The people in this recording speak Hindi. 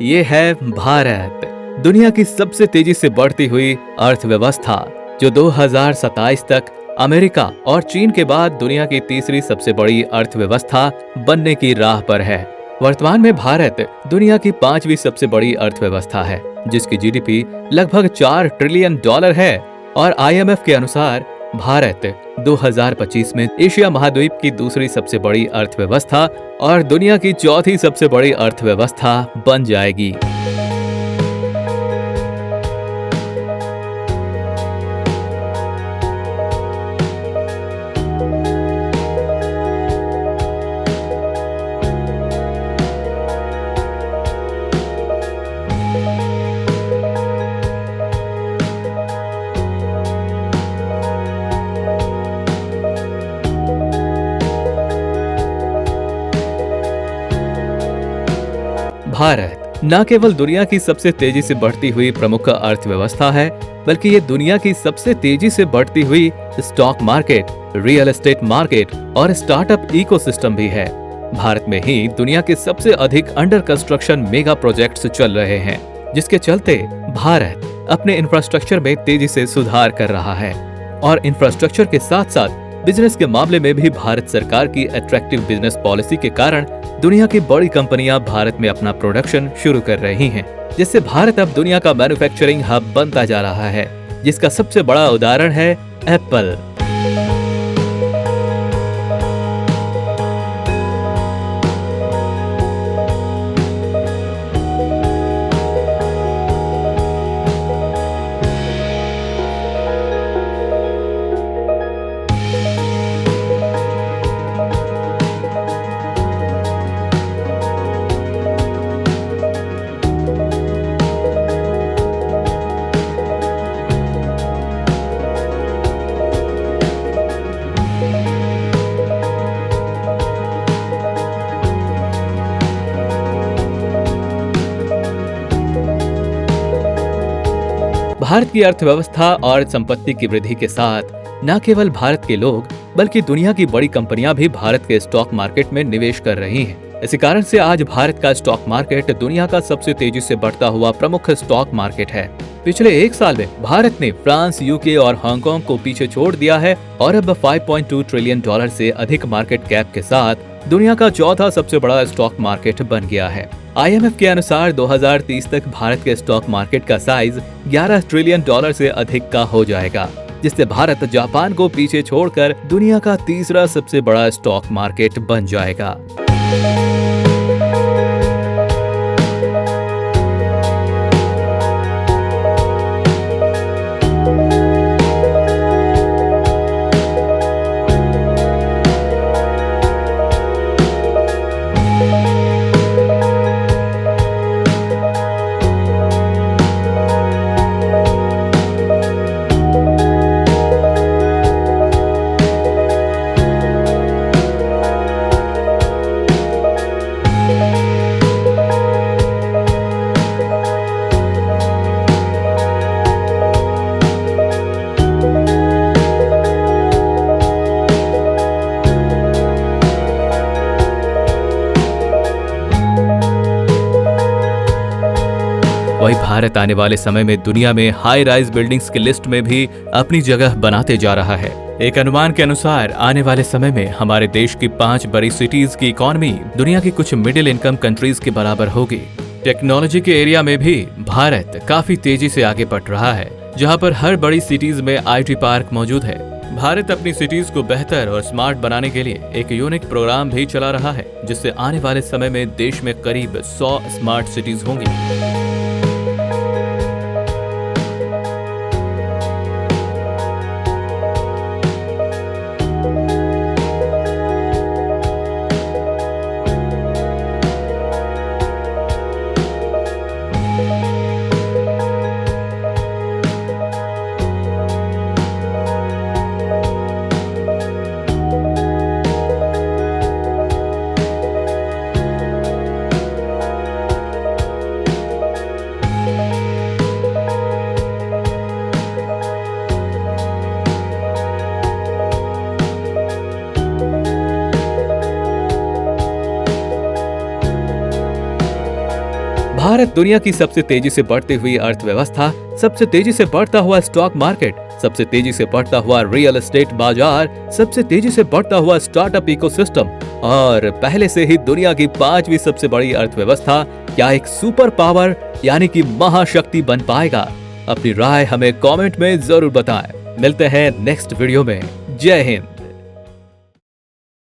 ये है भारत, दुनिया की सबसे तेजी से बढ़ती हुई अर्थव्यवस्था, जो 2027 तक अमेरिका और चीन के बाद दुनिया की तीसरी सबसे बड़ी अर्थव्यवस्था बनने की राह पर है। वर्तमान में भारत दुनिया की पांचवी सबसे बड़ी अर्थव्यवस्था है, जिसकी जीडीपी लगभग $4 ट्रिलियन है और आईएमएफ के अनुसार भारत 2025 में एशिया महाद्वीप की दूसरी सबसे बड़ी अर्थव्यवस्था और दुनिया की चौथी सबसे बड़ी अर्थव्यवस्था बन जाएगी। भारत न केवल दुनिया की सबसे तेजी से बढ़ती हुई प्रमुख अर्थव्यवस्था है, बल्कि ये दुनिया की सबसे तेजी से बढ़ती हुई stock market, real estate market और स्टार्टअप इकोसिस्टम भी है। भारत में ही दुनिया के सबसे अधिक अंडर कंस्ट्रक्शन मेगा प्रोजेक्ट्स चल रहे हैं, जिसके चलते भारत अपने इंफ्रास्ट्रक्चर में तेजी से सुधार कर रहा है और इंफ्रास्ट्रक्चर के साथ साथ बिजनेस के मामले में भी भारत सरकार की अट्रैक्टिव बिजनेस पॉलिसी के कारण दुनिया की बड़ी कंपनियां भारत में अपना प्रोडक्शन शुरू कर रही हैं, जिससे भारत अब दुनिया का मैन्युफैक्चरिंग हब बनता जा रहा है, जिसका सबसे बड़ा उदाहरण है एप्पल। भारत की अर्थव्यवस्था और संपत्ति की वृद्धि के साथ न केवल भारत के लोग बल्कि दुनिया की बड़ी कंपनियां भी भारत के स्टॉक मार्केट में निवेश कर रही हैं। इसी कारण से आज भारत का स्टॉक मार्केट दुनिया का सबसे तेजी से बढ़ता हुआ प्रमुख स्टॉक मार्केट है। पिछले एक साल में भारत ने फ्रांस, यूके और हांगकांग को पीछे छोड़ दिया है और अब $5.2 ट्रिलियन से अधिक मार्केट कैप के साथ दुनिया का चौथा सबसे बड़ा स्टॉक मार्केट बन गया है। आईएमएफ के अनुसार 2030 तक भारत के स्टॉक मार्केट का साइज $11 ट्रिलियन से अधिक का हो जाएगा, जिससे भारत जापान को पीछे छोड़कर दुनिया का तीसरा सबसे बड़ा स्टॉक मार्केट बन जाएगा। वही भारत आने वाले समय में दुनिया में हाई राइज बिल्डिंग्स की लिस्ट में भी अपनी जगह बनाते जा रहा है। एक अनुमान के अनुसार आने वाले समय में हमारे देश की 5 बड़ी सिटीज की इकोनॉमी दुनिया की कुछ मिडिल इनकम कंट्रीज के बराबर होगी। टेक्नोलॉजी के एरिया में भी भारत काफी तेजी से आगे बढ़ रहा है, जहां पर हर बड़ी सिटीज में आईटी पार्क मौजूद है। भारत अपनी सिटीज को बेहतर और स्मार्ट बनाने के लिए एक यूनिक प्रोग्राम भी चला रहा है, जिससे आने वाले समय में देश में करीब 100 स्मार्ट सिटीज होंगी। भारत दुनिया की सबसे तेजी से बढ़ती हुई अर्थव्यवस्था, सबसे तेजी से बढ़ता हुआ स्टॉक मार्केट, सबसे तेजी से बढ़ता हुआ रियल एस्टेट बाजार, सबसे तेजी से बढ़ता हुआ स्टार्टअप इकोसिस्टम और पहले से ही दुनिया की 5वीं सबसे बड़ी अर्थव्यवस्था क्या एक सुपर पावर यानी कि महाशक्ति बन पाएगा? अपनी राय हमें कमेंट में जरूर बताएं। मिलते हैं नेक्स्ट वीडियो में। जय हिंद।